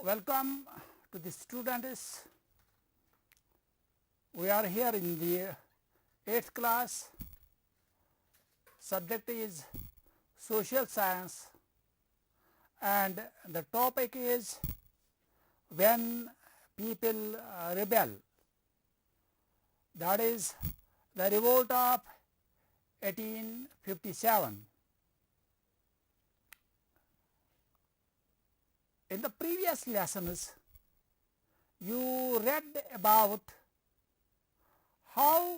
Welcome to the students. We are here in the 8th class. Subject is social science and the topic is when people rebel. That is the revolt of 1857. In the previous lessons, you read about how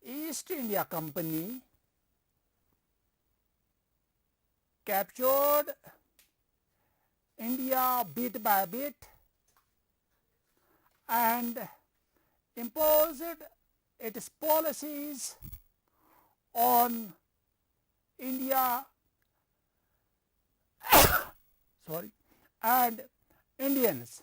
East India Company captured India bit by bit and imposed its policies on India and Indians.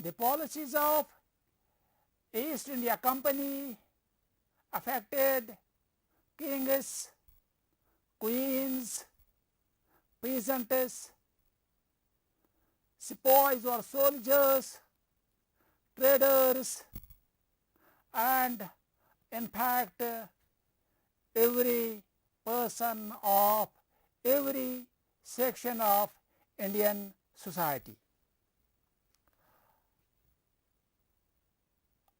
The policies of East India Company affected kings, queens, peasants, sepoys or soldiers, traders, and in fact every person of every section of Indian society.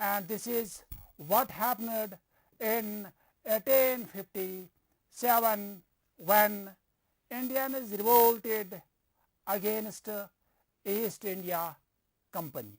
and this is what happened in 1857 when Indians revolted against East India Company.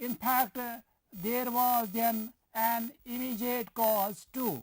In fact, there was then an immediate cause too.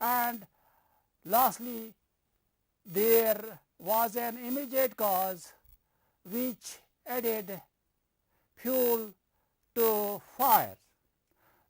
and lastly there was an immediate cause which added fuel to fire.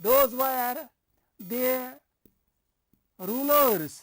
those were the rulers,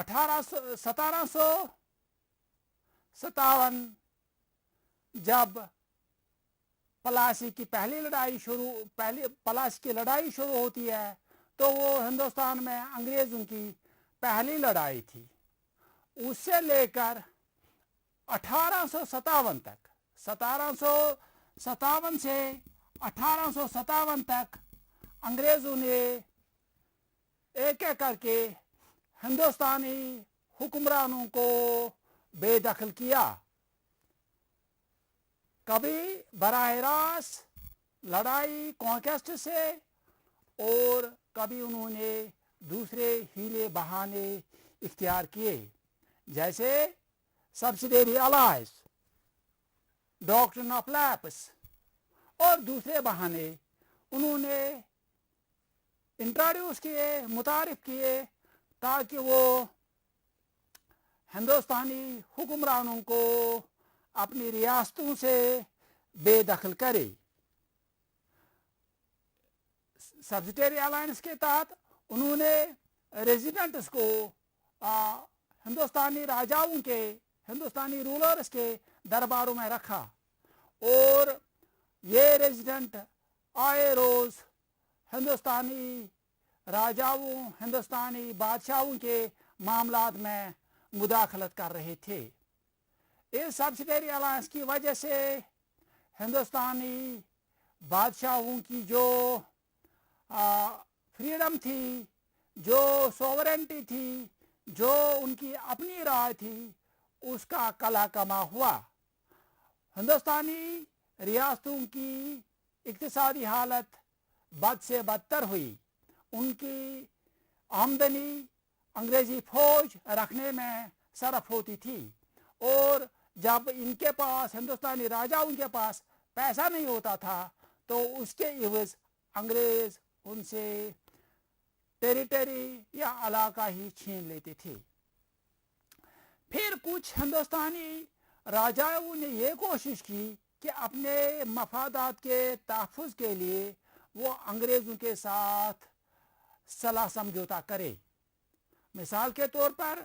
1757 جب پلاسی کی پلاسی کی لڑائی شروع ہوتی ہے تو وہ ہندوستان میں انگریزوں کی پہلی لڑائی تھی. اس سے لے کر 1857 تک 1757 سے 1857 تک انگریزوں نے ایک ایک کر کے ہندوستانی حکمرانوں کو بے دخل کیا. کبھی براہ راست لڑائی کانکویسٹ سے اور کبھی انہوں نے دوسرے ہیلے بہانے اختیار کیے جیسے سبسیڈیری الائز، ڈاکٹرن آف لیپس اور دوسرے بہانے انہوں نے انٹروڈیوس کیے، متعارف کیے تاکہ وہ ہندوستانی حکمرانوں کو اپنی ریاستوں سے بے دخل کرے. سبسیڈیری الائنس کے تحت انہوں نے ریزیڈنٹس کو ہندوستانی راجاؤں کے، ہندوستانی رولرز کے درباروں میں رکھا اور یہ ریزیڈنٹ آئے روز ہندوستانی راجاؤں، ہندوستانی بادشاہوں کے معاملات میں مداخلت کر رہے تھے. اس سبسیڈیری الائنس کی وجہ سے ہندوستانی بادشاہوں کی جو فریڈم تھی، جو سوورنٹی تھی، جو ان کی اپنی رائے تھی، اس کا کلا کما ہوا. ہندوستانی ریاستوں کی اقتصادی حالت بد سے بدتر ہوئی. ان کی آمدنی انگریزی فوج رکھنے میں صرف ہوتی تھی اور جب ان کے پاس، ہندوستانی راجاؤں کے پاس پیسہ نہیں ہوتا تھا تو اس کے عوض انگریز ان سے ٹیریٹری یا علاقہ ہی چھین لیتے تھے. پھر کچھ ہندوستانی راجاؤں نے یہ کوشش کی کہ اپنے مفادات کے تحفظ کے لیے وہ انگریزوں کے ساتھ صلح سمجھوتا کرے. مثال کے طور پر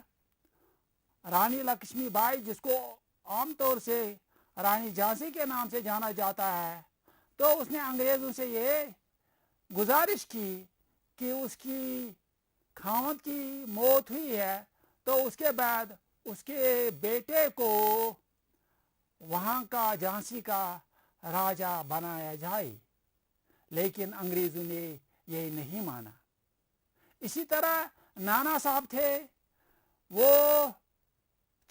رانی لکشمی بائی، جس کو عام طور سے رانی جھانسی کے نام سے جانا جاتا ہے، تو اس نے انگریزوں سے یہ گزارش کی کہ اس کی خاوند کی موت ہوئی ہے تو اس کے بعد اس کے بیٹے کو وہاں کا جھانسی کا راجا بنایا جائے، لیکن انگریزوں نے یہ نہیں مانا. اسی طرح نانا صاحب تھے، وہ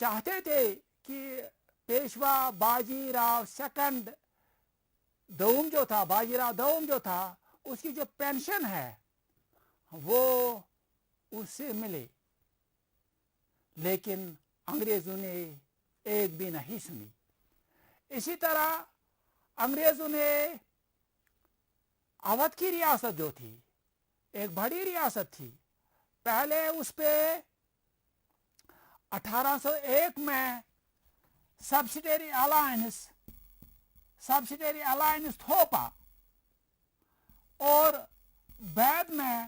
چاہتے تھے کہ پیشوا باجی راؤ سیکنڈ دوم جو تھا، باجی راؤ دوم جو تھا، اس کی جو پینشن ہے وہ اس سے ملے، لیکن انگریزوں نے ایک بھی نہیں سنی. اسی طرح انگریزوں نے اودھ کی ریاست جو تھی، ایک بڑی ریاست تھی، پہلے اس پہ 1801 میں سبسیڈیری الائنس تھوپا اور بعد میں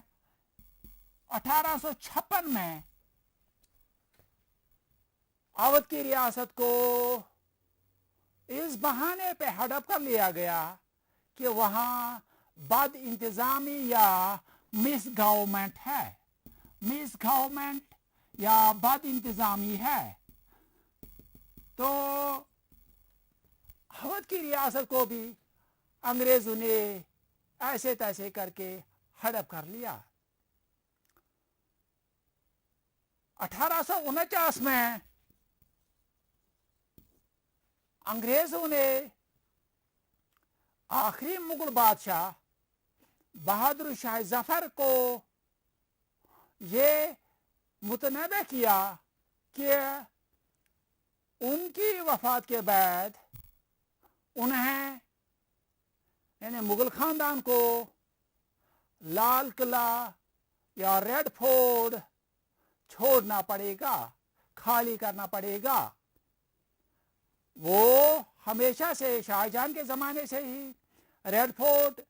1856 میں اودھ کی ریاست کو اس بہانے پہ ہڑپ کر لیا گیا کہ وہاں بد انتظامی یا مس گورنمنٹ ہے، مس گورنمنٹ یا بد انتظامی ہے. تو اودھ کی ریاست کو بھی انگریزوں نے ایسے تیسے کر کے ہڑپ کر لیا. 1849 میں انگریزوں نے آخری مغل بادشاہ بہادر شاہ ظفر کو یہ متنبع کیا کہ ان کی وفات کے بعد انہیں، یعنی مغل خاندان کو، لال قلعہ یا ریڈ فورٹ چھوڑنا پڑے گا، خالی کرنا پڑے گا. وہ ہمیشہ سے شاہ جہاں کے زمانے سے ہی ریڈ فورٹ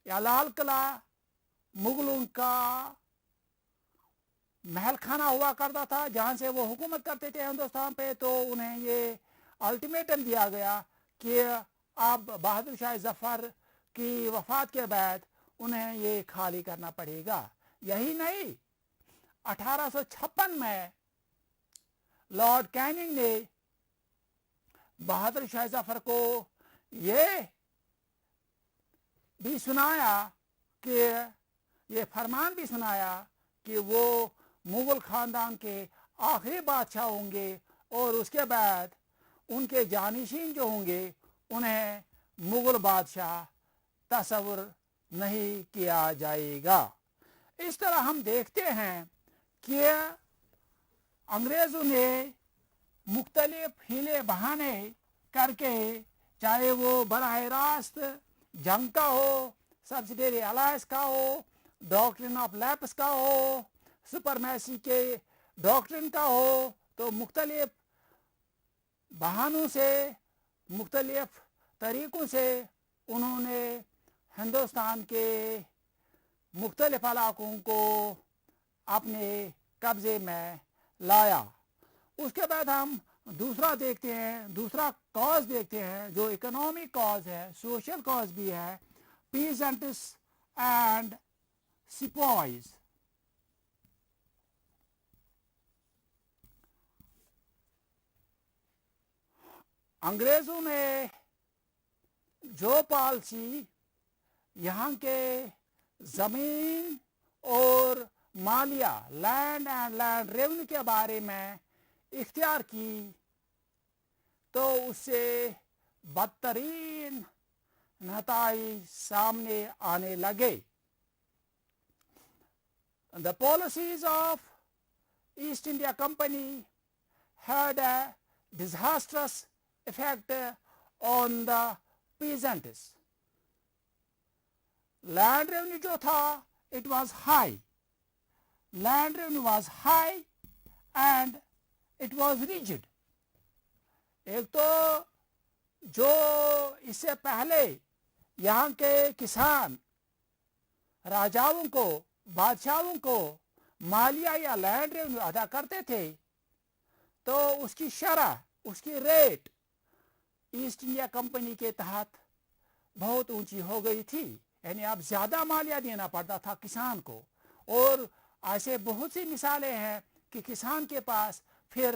یا لال قلعہ مغلوں کا محل خانہ ہوا کرتا تھا جہاں سے وہ حکومت کرتے تھے ہندوستان پہ، تو انہیں یہ الٹیمیٹم دیا گیا کہ اب بہادر شاہ ظفر کی وفات کے بعد انہیں یہ خالی کرنا پڑے گا۔ یہی نہیں، 1856 میں لارڈ کیننگ نے بہادر شاہ ظفر کو یہ بھی سنایا کہ یہ فرمان بھی سنایا کہ وہ مغل خاندان کے آخری بادشاہ ہوں گے، اور اس کے بعد ان کے جانشین جو ہوں گے انہیں مغل بادشاہ تصور نہیں کیا جائے گا۔ اس طرح ہم دیکھتے ہیں کہ انگریزوں نے مختلف ہیلے بہانے کر کے، چاہے وہ براہ راست جنگ کا ہو، سبسڈیری الائنس کا ہو، ڈاکٹرن آف لیپس کا ہو، سپرمیسی کے ڈاکٹرن کا ہو، تو مختلف بہانوں سے، مختلف طریقوں سے انہوں نے ہندوستان کے مختلف علاقوں کو اپنے قبضے میں لایا۔ اس کے بعد ہم دوسرا دیکھتے ہیں، دوسرا کاز دیکھتے ہیں جو اکنامک کاز ہے، سوشل کاز بھی ہے، پیزنٹس اینڈ سپائز۔ انگریزوں نے جو پالسی یہاں کے زمین اور مالیہ، لینڈ اینڈ لینڈ ریونیو کے بارے میں اختیار کی، تو اس سے بدترین نتائج سامنے آنے لگے۔ The policies of East India Company had a disastrous effect on the peasants. Land revenue جو تھا it was high. Land revenue was high and it was rigid. ایک تو جو اس سے پہلے یہاں کے کسان راجاؤں کو، بادشاہوں کو مالیہ یا لینڈ ریونیو ادا کرتے تھے، تو اس کی شرح، اس کی ریٹ ایسٹ انڈیا کمپنی کے تحت بہت اونچی ہو گئی تھی، یعنی اب زیادہ مالیہ دینا پڑتا تھا کسان کو۔ اور ایسے بہت سی مثالیں ہیں کہ کسان کے پاس پھر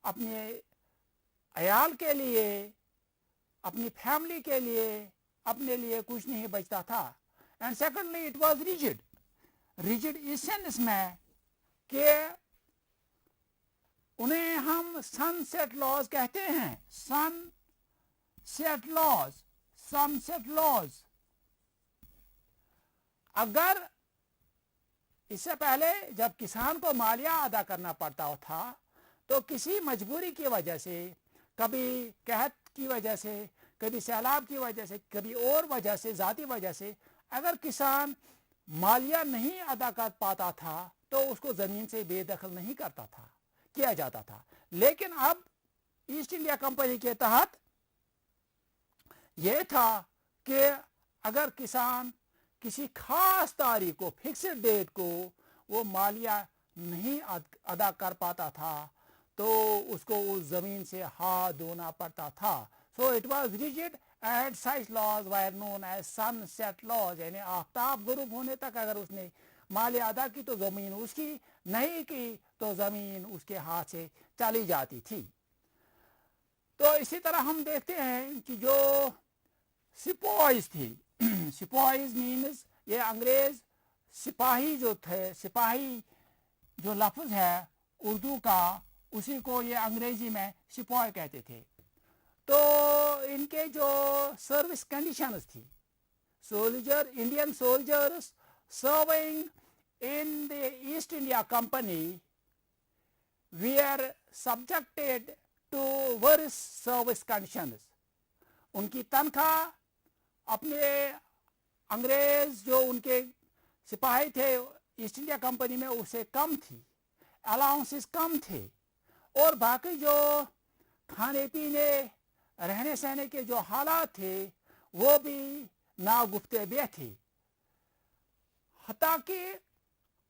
اپنے عیال کے لیے، اپنی فیملی کے لیے، اپنے لیے کچھ نہیں بچتا تھا۔ And secondly it was rigid. Rigid اس سینس میں کہ انہیں ہم سن سیٹ لاز کہتے ہیں، sunset laws, sunset laws. اگر اس سے پہلے جب کسان کو مالیہ ادا کرنا پڑتا تھا تو کسی مجبوری کی وجہ سے، کبھی قحط کی وجہ سے، کبھی سیلاب کی وجہ سے، کبھی اور وجہ سے، ذاتی وجہ سے، اگر کسان مالیہ نہیں ادا کر پاتا تھا تو اس کو زمین سے بے دخل نہیں کرتا تھا، کیا جاتا تھا۔ لیکن اب ایسٹ انڈیا کمپنی کے تحت یہ تھا کہ اگر کسان کسی خاص تاریخ کو، فکسڈ ڈیٹ کو وہ مالیہ نہیں ادا کر پاتا تھا تو اس کو اس زمین سے ہاتھ دھونا پڑتا تھا۔ So it was rigid and such laws were known as sunset laws, یعنی آفتاب غروب ہونے تک اگر اس نے مالیہ ادا کی تو زمین اس کی، نہیں کی تو زمین اس کے ہاتھ سے چلی جاتی تھی۔ تو اسی طرح ہم دیکھتے ہیں کہ جو سپائز تھی، سپائز مینز یہ انگریز سپاہی جو تھے، سپاہی جو لفظ ہے اردو کا، اسی کو یہ انگریزی میں سپاہی کہتے تھے۔ تو ان کے جو سروس کنڈیشنز تھی، soldier, Indian soldiers serving in the East India Company were subjected to worse service conditions. ان کی تنخواہ اپنے انگریز جو ان کے سپاہی تھے ایسٹ انڈیا کمپنی میں اس سے کم تھی، الاؤنسز کم تھے، اور باقی جو کھانے پینے، رہنے سہنے کے جو حالات تھے وہ بھی ناگفتہ بہ تھے۔ حتیٰ کہ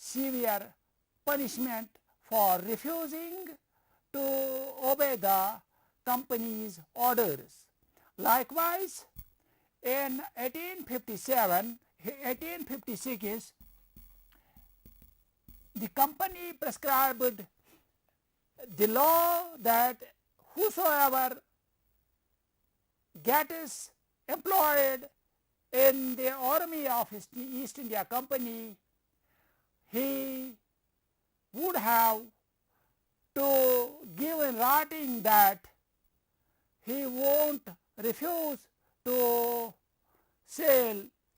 severe punishment for refusing to obey the company's orders. Likewise, in 1856, the company prescribed the law that whosoever gets employed in the army of East India Company, he would have to give in writing that he won't refuse to sail,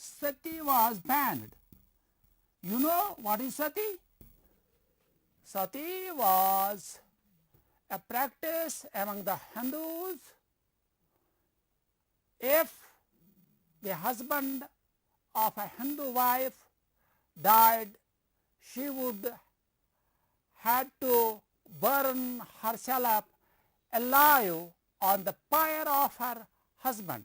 sati was banned. You know what is sati? Sati was a practice among the Hindus. If the husband of a Hindu wife died, she would had to burn herself alive on the pyre of her husband.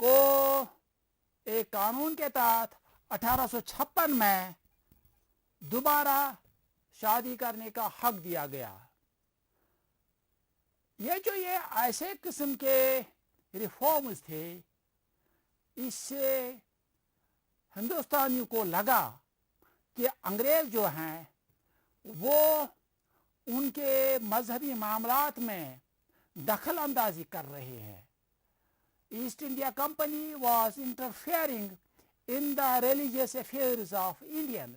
کو ایک قانون کے تحت 1856 میں دوبارہ شادی کرنے کا حق دیا گیا. یہ ایسے قسم کے ریفارمز تھے، اس سے ہندوستانیوں کو لگا کہ انگریز جو ہیں وہ ان کے مذہبی معاملات میں دخل اندازی کر رہے ہیں. East India company was interfering in the religious affairs of Indians.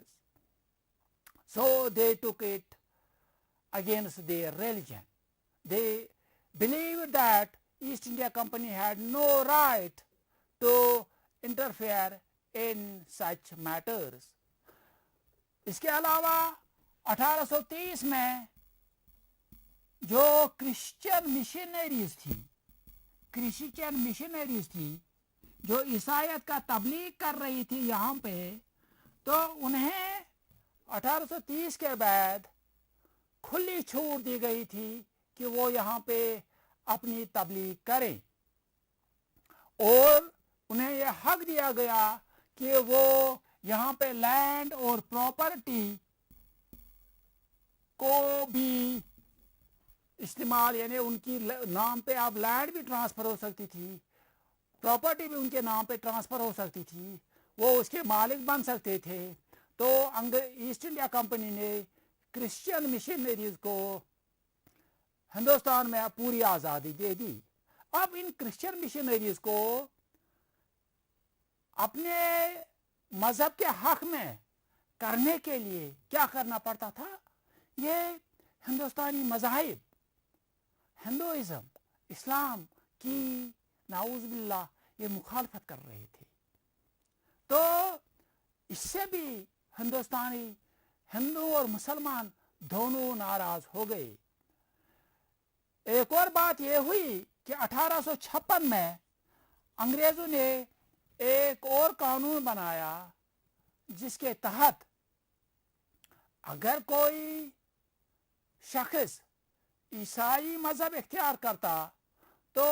So they took it against their religion. They believed that East India Company had no right to interfere in such matters. اس کے علاوہ 1830 میں جو Christian missionaries تھی جو عیسائیت کا تبلیغ کر رہی تھی یہاں پہ، تو انہیں 1830 کے بعد کھلی چھوٹ دی گئی تھی کہ وہ یہاں پہ اپنی تبلیغ کریں، اور انہیں یہ حق دیا گیا کہ وہ یہاں پہ لینڈ اور پراپرٹی کو بھی استعمال، یعنی ان کی نام پہ اب لینڈ بھی ٹرانسفر ہو سکتی تھی، پراپرٹی بھی ان کے نام پہ ٹرانسفر ہو سکتی تھی، وہ اس کے مالک بن سکتے تھے. تو ایسٹ انڈیا کمپنی نے کرسچن مشنریز کو ہندوستان میں پوری آزادی دے دی. اب ان کرسچن مشنریز کو اپنے مذہب کے حق میں کرنے کے لیے کیا کرنا پڑتا تھا؟ یہ ہندوستانی مذاہب، ہندوازم، اسلام کی نعوذ باللہ یہ مخالفت کر رہے تھے. تو اس سے بھی ہندو اور مسلمان دونوں ناراض ہو گئے. ایک اور بات یہ ہوئی کہ 1856 میں انگریزوں نے ایک اور قانون بنایا جس کے تحت اگر کوئی شخص عیسائی مذہب اختیار کرتا تو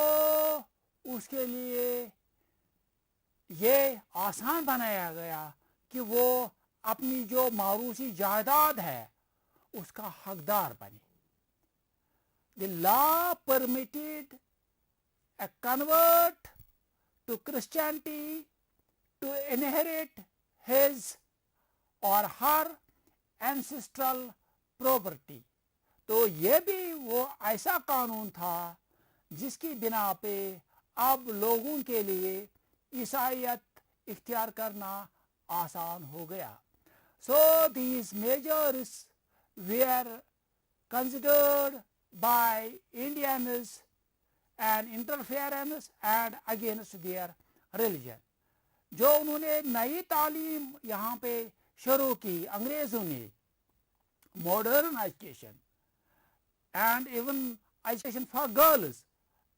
اس کے لیے یہ آسان بنایا گیا کہ وہ اپنی جو موروثی جائیداد ہے اس کا حقدار بنے. The law permitted a convert to Christianity to inherit his or her ancestral property. تو یہ بھی وہ ایسا قانون تھا جس کی بنا پہ اب لوگوں کے لیے عیسائیت اختیار کرنا آسان ہو گیا. So these measures were considered by Indians an interference and against their religion. جو انہوں نے نئی تعلیم یہاں پہ شروع کی انگریزوں نے، modern education and even education for girls,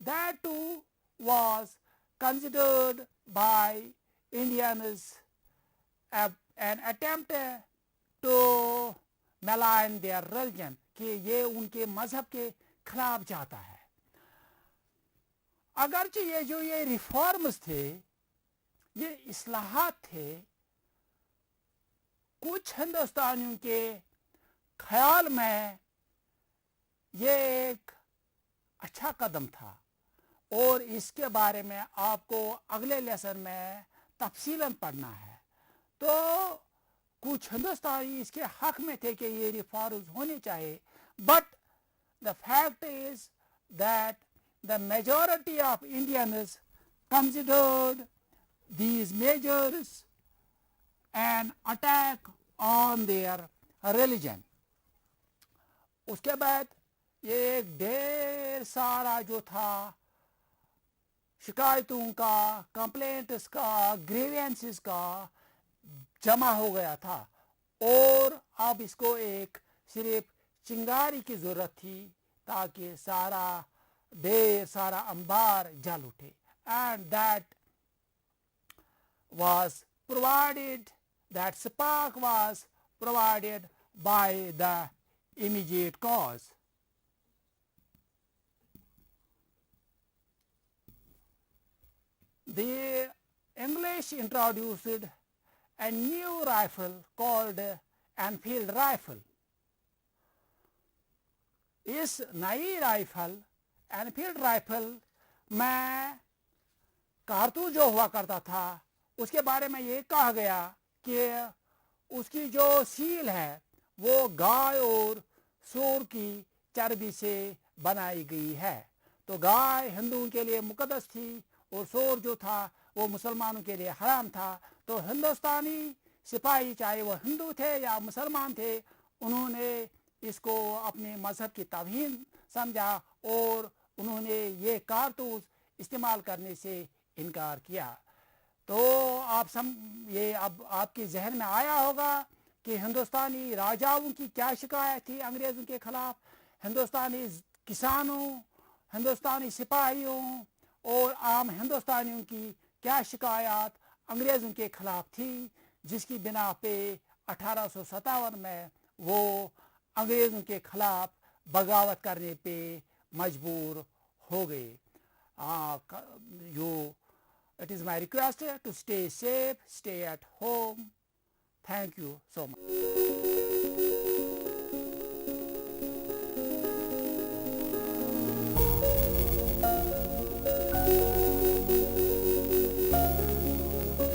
that too was considered by Indians an attempt to malign their religion، کہ یہ ان کے مذہب کے خلاف جاتا ہے. اگرچہ یہ ریفارمز تھے، یہ اصلاحات تھے، کچھ ہندوستانیوں کے خیال میں یہ ایک اچھا قدم تھا، اور اس کے بارے میں آپ کو اگلے لیسن میں تفصیلاً پڑھنا ہے. تو کچھ ہندوستانی اس کے حق میں تھے کہ یہ ریفارمز ہونے چاہیے، but the fact is that the majority of Indians considered these measures an attack on their religion. اس کے بعد یہ ایک ڈھیر سارا جو تھا شکایتوں کا، کمپلینٹس کا، گریوینسز کا جمع ہو گیا تھا، اور اب اس کو ایک صرف چنگاری کی ضرورت تھی تاکہ ڈھیر سارا انبار جل اٹھے. And that was provided, that spark was provided by the immediate cause. the English introduced a new rifle called Enfield rifle. اس نئی رائفل اینفیلڈ رائفل میں کارتوس جو ہوا کرتا تھا اس کے بارے میں یہ کہا گیا کہ اس کی جو سیل ہے وہ گائے اور سور کی چربی سے بنائی گئی ہے. تو گائے ہندوؤں کے لیے مقدس تھی اور سور جو تھا وہ مسلمانوں کے لیے حرام تھا. تو ہندوستانی سپاہی چاہے وہ ہندو تھے یا مسلمان تھے انہوں نے اس کو اپنے مذہب کی توہین سمجھا اور انہوں نے یہ کارتوس استعمال کرنے سے انکار کیا. تو یہ اب آپ کے ذہن میں آیا ہوگا کہ ہندوستانی راجاؤں کی کیا شکایت تھی انگریزوں کے خلاف, ہندوستانی کسانوں, ہندوستانی سپاہیوں اور عام ہندوستانیوں کی کیا شکایات انگریزوں کے خلاف تھی, جس کی بنا پہ 1857 میں وہ انگریزوں کے خلاف بغاوت کرنے پہ مجبور ہو گئے. It is my request to stay safe, stay at home. Thank you so much.